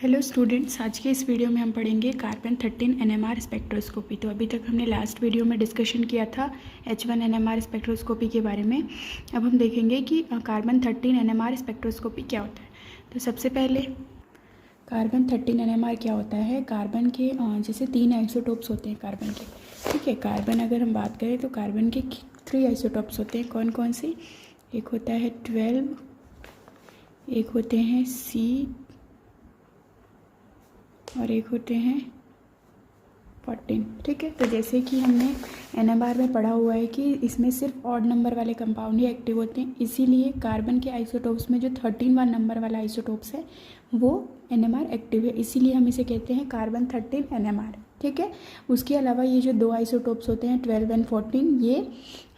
Hello students, आज के इस वीडियो में हम पढ़ेंगे कार्बन 13 NMR स्पेक्ट्रोस्कोपी। तो अभी तक हमने लास्ट वीडियो में डिस्कशन किया था H1 NMR स्पेक्ट्रोस्कोपी के बारे में। अब हम देखेंगे कि कार्बन 13 NMR स्पेक्ट्रोस्कोपी क्या होता है। तो सबसे पहले कार्बन 13 NMR क्या होता है। कार्बन के जैसे 3 आइसोटोप्स होते हैं कार्बन के, ठीक है। कार्बन अगर हम बात करें तो कार्बन के 3 आइसोटोप्स होते हैं। कौन कौन सी? एक होता है 12, एक होते हैं C और एक होते हैं 14, ठीक है। तो जैसे कि हमने NMR में पढ़ा हुआ है कि इसमें सिर्फ ऑड नंबर वाले कंपाउंड ही एक्टिव होते हैं, इसीलिए कार्बन के आइसोटोप्स में जो 13वां नंबर वाला आइसोटोप्स है वो NMR एक्टिव है, इसीलिए हम इसे कहते हैं कार्बन 13 NMR, ठीक है। उसके अलावा ये जो 2 आइसोटोप्स होते हैं 12 और 14, ये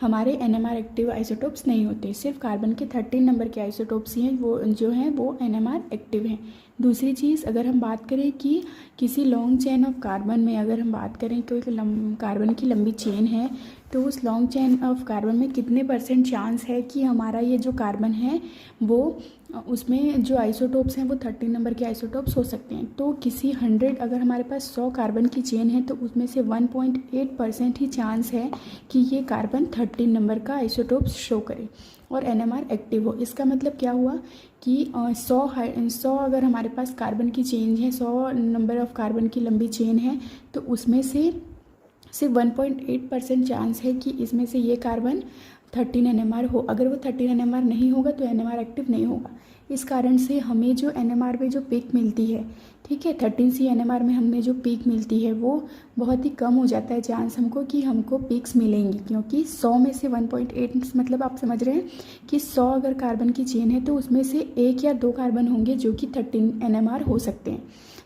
हमारे NMR एक्टिव आइसोटोप्स नहीं होते। सिर्फ कार्बन के 13 नंबर के आइसोटोप्स ही हैं वो जो हैं वो NMR एक्टिव हैं। दूसरी चीज़, अगर हम बात करें कि किसी लॉन्ग चेन ऑफ कार्बन में अगर हम बात करें तो एक कार्बन की लंबी चेन है, तो उस लॉन्ग चेन ऑफ कार्बन में कितने % चांस है कि हमारा ये जो कार्बन है वो उसमें जो आइसोटोप्स हैं वो 13 नंबर के आइसोटोप्स हो सकते हैं। तो किसी 100 अगर हमारे पास 100 कार्बन की चेन है तो उसमें से 1.8% ही चांस है कि ये कार्बन 13 नंबर का आइसोटोप्स शो करे और NMR एक्टिव हो। इसका मतलब क्या हुआ कि 100 अगर हमारे पास कार्बन की चेन है, 100 नंबर ऑफ कार्बन की लंबी चेन है, तो उसमें से सिर्फ 1.8% चांस है कि इसमें से ये कार्बन 13 NMR हो। अगर वो 13 NMR नहीं होगा तो NMR एक्टिव नहीं होगा। इस कारण से हमें जो NMR में जो पीक मिलती है, ठीक है, 13C NMR में हमें जो पीक मिलती है वो बहुत ही कम हो जाता है चांस हमको पीक्स मिलेंगी, क्योंकि 100 में से 1.8 मतलब आप समझ रहे हैं कि 100 अगर कार्बन की चेन है तो उसमें से 1 या 2 कार्बन होंगे जो कि 13 NMR हो सकते हैं,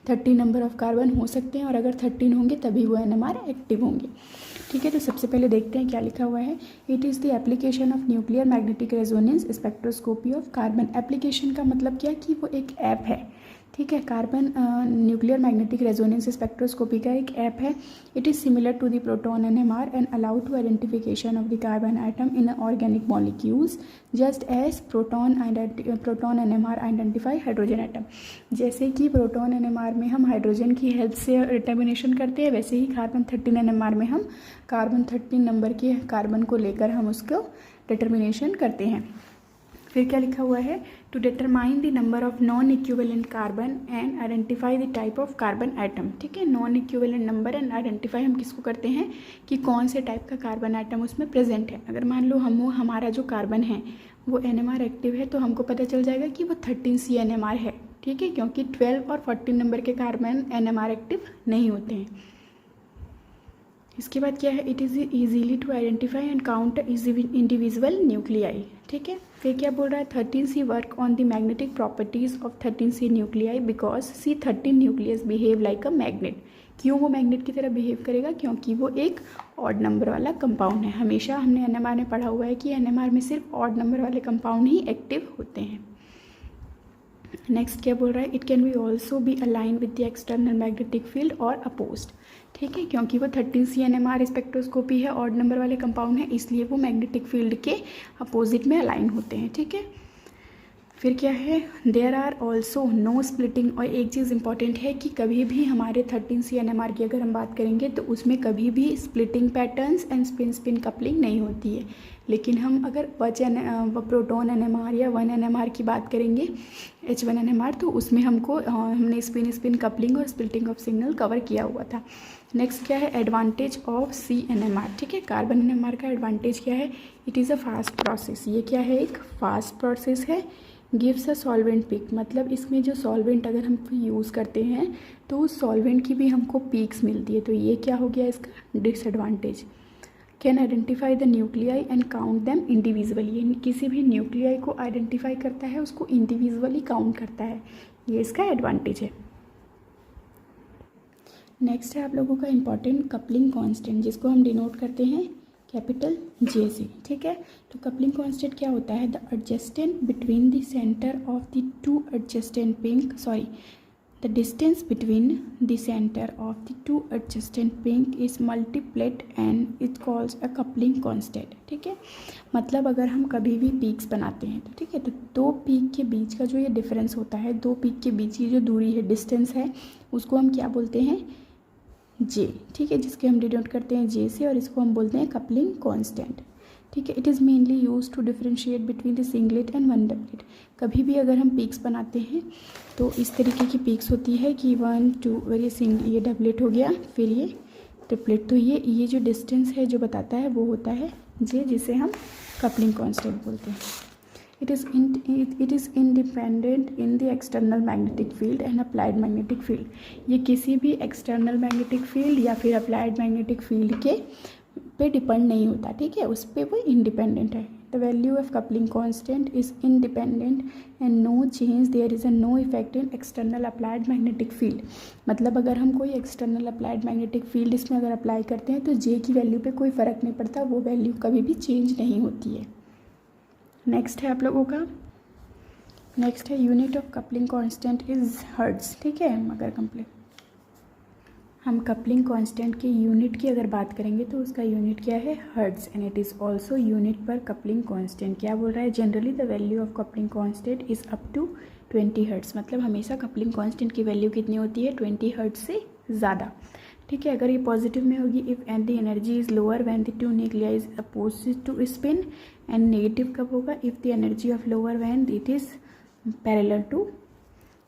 13 नंबर ऑफ कार्बन हो सकते हैं, और अगर 13 होंगे तभी वो NMR एक्टिव होंगे, ठीक है। तो सबसे पहले देखते हैं क्या लिखा हुआ है। It is the application of nuclear magnetic resonance spectroscopy of carbon. Application का मतलब क्या कि वो एक ऐप है, ठीक है। Carbon nuclear magnetic resonance spectroscopy का एक ऐप है। It is similar to the proton NMR and allow to identification of the carbon atom in organic molecules just as proton NMR identify hydrogen atom. जैसे कि proton NMR में हम hydrogen की help से determination करते हैं, वैसे ही कार्बन 13 NMR में हम कार्बन 13 नंबर के कार्बन को लेकर हम उसको डिटर्मिनेशन करते हैं। फिर क्या लिखा हुआ है? To determine the number of non equivalent carbon and identify the type of carbon atom, ठीक है। Non equivalent number and identify हम किसको करते हैं कि कौन से टाइप का कार्बन आइटम उसमें प्रेजेंट है। अगर मान लो हमारा जो कार्बन है वो NMR एक्टिव है तो हमको पता चल जाएगा कि वो 13C NMR है, ठीक है, क्योंकि 12 और 14 नंबर के कार्बन NMR एक्टिव नहीं होते हैं। इसके बाद क्या है? It is easily to identify and count individual nuclei, ठीक है। फिर क्या बोल रहा है? 13C work on the magnetic properties of 13C nuclei because C13 nucleus behave like a magnet. क्यों वो मैग्नेट की तरह बिहेव करेगा? क्योंकि वो एक ऑड नंबर वाला कंपाउंड है। हमेशा हमने NMR में पढ़ा हुआ है कि NMR में सिर्फ ऑड नंबर वाले कंपाउंड ही एक्टिव होते हैं। नेक्स्ट क्या बोल रहा है? It can be also be align with the external magnetic field और अपोज्ड, ठीक है, क्योंकि वो 13C NMR स्पेक्ट्रोस्कोपी है, ऑड नंबर वाले कंपाउंड है, इसलिए वो मैग्नेटिक फील्ड के अपोजिट में अलाइन होते हैं, ठीक है। फिर क्या है? There are also no splitting. और एक चीज़ इंपॉर्टेंट है कि कभी भी हमारे 13C NMR की अगर हम बात करेंगे तो उसमें कभी भी splitting patterns and spin coupling नहीं होती है। लेकिन हम अगर प्रोटॉन NMR या 1 NMR की बात करेंगे, H1 NMR, तो उसमें हमने स्पिन कपलिंग और स्प्लिटिंग ऑफ सिग्नल कवर किया हुआ था। नेक्स्ट क्या है? एडवांटेज ऑफ C NMR, ठीक है। कार्बन NMR का एडवांटेज क्या है? It is a fast process. ये क्या है? एक फास्ट प्रोसेस है। गिव्स अ सॉल्वेंट पीक, मतलब इसमें जो सॉल्वेंट अगर हम यूज़ करते हैं तो उस सॉल्वेंट की भी हमको पीक्स मिलती है, तो ये क्या हो गया इसका disadvantage. Can identify the nuclei and count them individually. ये किसी भी न्यूक्लियाई को आइडेंटिफाई करता है, उसको इंडिविजुअली काउंट करता है, ये इसका एडवांटेज है। नेक्स्ट है आप लोगों का इम्पॉर्टेंट कपलिंग कांस्टेंट, जिसको हम डिनोट करते हैं कैपिटल J से, ठीक है। तो कपलिंग कांस्टेंट क्या होता है? The adjacent between the centre of the two adjacent the distance between the centre of the two adjacent peak is multiplied and it calls a coupling constant. ठीक है, मतलब अगर हम कभी भी पीक्स बनाते हैं तो ठीक है, तो दो पीक के बीच का जो ये डिफरेंस होता है, दो पीक के बीच की जो दूरी है, डिस्टेंस है, उसको हम क्या बोलते हैं, जे। ठीक है, जिसके हम डिनोट करते हैं जे से, और इसको हम बोलते हैं कपलिंग कांस्टेंट। ठीक है, it is mainly use to differentiate between the singlet and one doublet. कभी भी अगर हम पीक्स बनाते हैं तो इस तरीके की पीक्स होती है कि 1 2, अगर ये डबलेट हो गया, फिर ये ट्रिपलेट, तो ये जो डिस्टेंस है जो बताता है वो होता है जे, जिसे हम कपलिंग कांस्टेंट बोलते हैं। It is independent in the external magnetic field and applied magnetic field. ये किसी भी एक्सटर्नल मैग्नेटिक फील्ड या फिर अप्लाइड मैग्नेटिक फील्ड के पे डिपेंड नहीं होता। ठीक है, उस पर वो इंडिपेंडेंट है। The value of coupling constant is independent and no change, there is a no effect in external applied magnetic field. मतलब अगर हम कोई एक्सटर्नल अप्लाइड मैग्नेटिक फील्ड इसमें अगर अप्लाई करते हैं तो जे की वैल्यू पे कोई फ़र्क नहीं पड़ता, वो वैल्यू कभी भी चेंज नहीं होती है। नेक्स्ट है आप लोगों का, नेक्स्ट है unit of coupling constant is hertz. ठीक है, अगर कंप्लीट हम कपलिंग कांस्टेंट के यूनिट की अगर बात करेंगे तो उसका यूनिट क्या है, hertz, and it is also unit पर कपलिंग कांस्टेंट। क्या बोल रहा है, generally the value of coupling constant is up to 20 hertz. मतलब हमेशा कपलिंग कांस्टेंट की वैल्यू कितनी होती है, 20 हर्ट्ज़ से ज़्यादा। ठीक है, अगर ये पॉजिटिव में होगी if and the energy is lower when the two nuclei is opposite to spin, and negative कब होगा, if the energy of lower when it is parallel to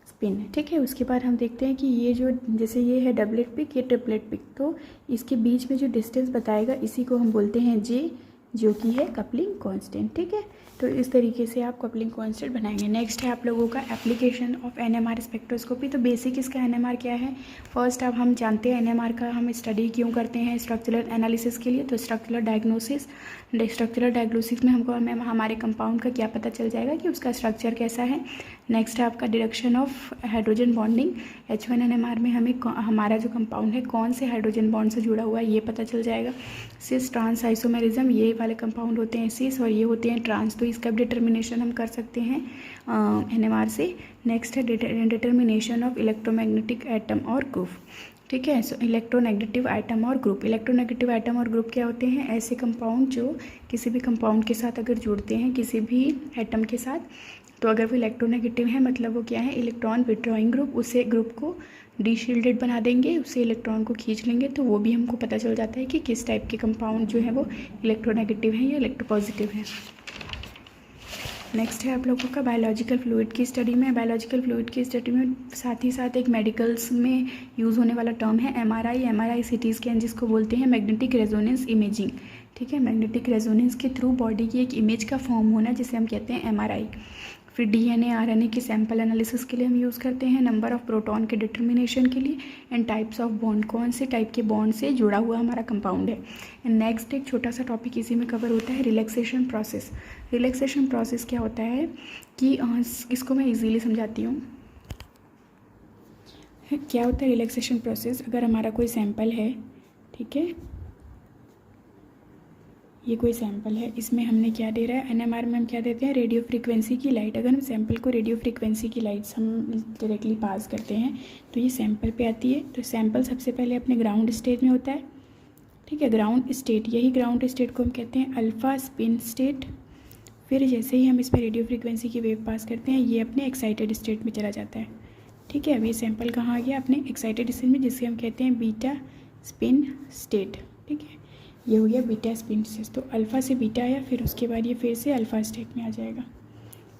spin. ठीक है, उसके बाद हम देखते हैं कि ये जो जैसे ये है डबलेट पिक, ये ट्रिपलेट पिक, तो इसके बीच में जो डिस्टेंस बताएगा इसी को हम बोलते हैं जे, जो कि है कपलिंग कांस्टेंट। ठीक है, तो इस तरीके से आप कपलिंग कांस्टेंट बनाएंगे। नेक्स्ट है आप लोगों का एप्लीकेशन ऑफ एनएमआर स्पेक्ट्रोस्कोपी। तो बेसिक इसका एनएमआर क्या है, फर्स्ट अब हम जानते हैं एनएमआर का हम स्टडी क्यों करते हैं, स्ट्रक्चरल एनालिसिस के लिए। तो स्ट्रक्चरल डायग्नोसिस में हमको हमारे कंपाउंड का क्या पता चल जाएगा कि उसका स्ट्रक्चर कैसा है। नेक्स्ट है आपका deduction of hydrogen bonding. H1NMR में हमें हमारा जो कंपाउंड है कौन से हाइड्रोजन बॉन्ड से जुड़ा हुआ है ये पता चल जाएगा। सिस ट्रांस आइसोमेरिज्म, ये वाले कंपाउंड होते हैं सिस और ये होते हैं ट्रांस, तो इसका डिटर्मिनेशन हम कर सकते हैं NMR से। नेक्स्ट है डिटर्मिनेशन ऑफ इलेक्ट्रोमैग्नेटिक एटम और ग्रुप। ठीक है, सो इलेक्ट्रोनेगेटिव आइटम और ग्रुप। इलेक्ट्रोनेगेटिव आइटम और ग्रुप क्या होते हैं, ऐसे कंपाउंड जो किसी भी कंपाउंड के साथ अगर जुड़ते हैं किसी भी एटम के साथ, तो अगर वो इलेक्ट्रोनेगेटिव है मतलब वो क्या है, इलेक्ट्रॉन विड्रॉइंग ग्रुप, उसे ग्रुप को डीशील्डेड बना देंगे, उससे इलेक्ट्रॉन को खींच लेंगे, तो वो भी हमको पता चल जाता है कि किस टाइप के कंपाउंड जो है वो इलेक्ट्रोनेगेटिव है या इलेक्ट्रोपॉजिटिव है। नेक्स्ट है आप लोगों का बायोलॉजिकल फ्लूइड की स्टडी में। बायोलॉजिकल फ्लूइड की स्टडी में साथ ही साथ एक मेडिकल्स में यूज़ होने वाला टर्म है एमआरआई सीटी स्कैन, जिसको बोलते हैं मैग्नेटिक रेजोनेंस इमेजिंग। ठीक है, मैग्नेटिक रेजोनेंस के थ्रू बॉडी की एक इमेज का फॉर्म होना जिसे हम कहते हैं एमआरआई। फिर डीएनए आरएनए की सैंपल एनालिसिस के लिए हम यूज़ करते हैं, नंबर ऑफ प्रोटॉन के डिटर्मिनेशन के लिए, एंड टाइप्स ऑफ बॉन्ड, कौन से टाइप के बॉन्ड से जुड़ा हुआ हमारा कंपाउंड है। एंड नेक्स्ट एक छोटा सा टॉपिक इसी में कवर होता है, रिलैक्सेशन प्रोसेस। रिलैक्सेशन प्रोसेस क्या होता है कि इसको मैं इजीली समझाती हूँ। क्या होता है रिलैक्सेशन प्रोसेस, अगर हमारा कोई सैंपल है, ठीक है, ये कोई सैंपल है, इसमें हमने क्या दे रहा है, एनएमआर में हम क्या देते हैं, रेडियो फ्रीक्वेंसी की लाइट। अगर हम सैंपल को रेडियो फ्रीक्वेंसी की लाइट्स हम डायरेक्टली पास करते हैं तो ये सैंपल पे आती है। तो सैंपल सबसे पहले अपने ग्राउंड स्टेट में होता है। ठीक है, ग्राउंड स्टेट, यही ग्राउंड स्टेट को हम कहते हैं अल्फ़ा स्पिन स्टेट। फिर जैसे ही हम इस पर रेडियो फ्रीक्वेंसी की वेव पास करते हैं ये अपने एक्साइटेड स्टेट में चला जाता है। ठीक है, अब ये सैंपल कहाँ आ गया, अपने एक्साइटेड स्टेट में, जिसे हम कहते हैं बीटा स्पिन स्टेट। ठीक है, ये हो गया बीटा स्पिन स्टेट। तो अल्फ़ा से बीटा आया, फिर उसके बाद ये फिर से अल्फ़ा स्टेट में आ जाएगा।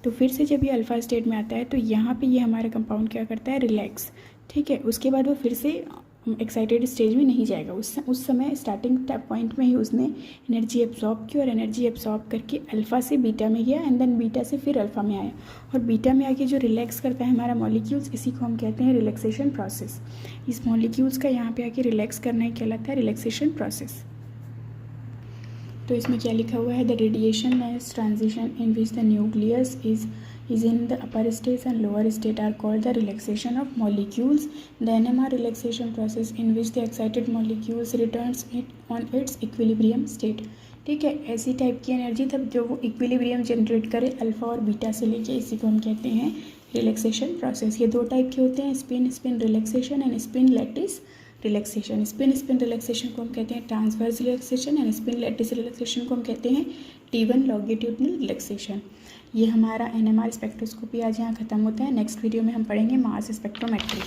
तो फिर से जब ये अल्फ़ा स्टेट में आता है तो यहाँ पे ये हमारा कंपाउंड क्या करता है, रिलैक्स। ठीक है, उसके बाद वो फिर से एक्साइटेड स्टेज में नहीं जाएगा। उस समय स्टार्टिंग पॉइंट में ही उसने एनर्जी एब्जॉर्ब की और एनर्जी एब्जॉर्ब करके अल्फ़ा से बीटा में गया एंड देन बीटा से फिर अल्फ़ा में आया, और बीटा में आके जो रिलैक्स करता है हमारा मॉलिक्यूल्स, इसी को हम कहते हैं रिलैक्सेशन प्रोसेस। इस मॉलिक्यूल्स का यहाँ पे आके रिलैक्स करना ही कहलाता है रिलैक्सेशन प्रोसेस। तो इसमें क्या लिखा हुआ है, the radiationless transition in which the nucleus is in the upper stage and lower state are called the relaxation of molecules. The NMR relaxation process in which the excited molecules returns it on its equilibrium state. ठीक है, ऐसी type की energy तब जो वो equilibrium generate करे alpha और beta से लेके, इसी को हम कहते हैं रिलैक्सेशन प्रोसेस। ये 2 टाइप के होते हैं, spin relaxation and spin lattice relaxation. Spin relaxation को हम कहते हैं transverse relaxation and spin lattice relaxation को हम कहते हैं T1 लॉन्गिट्यूडनल रिलैक्सेशन। ये हमारा NMR स्पेक्ट्रोस्कोपी आज यहाँ खत्म होता है। नेक्स्ट वीडियो में हम पढ़ेंगे मास स्पेक्ट्रोमेट्री।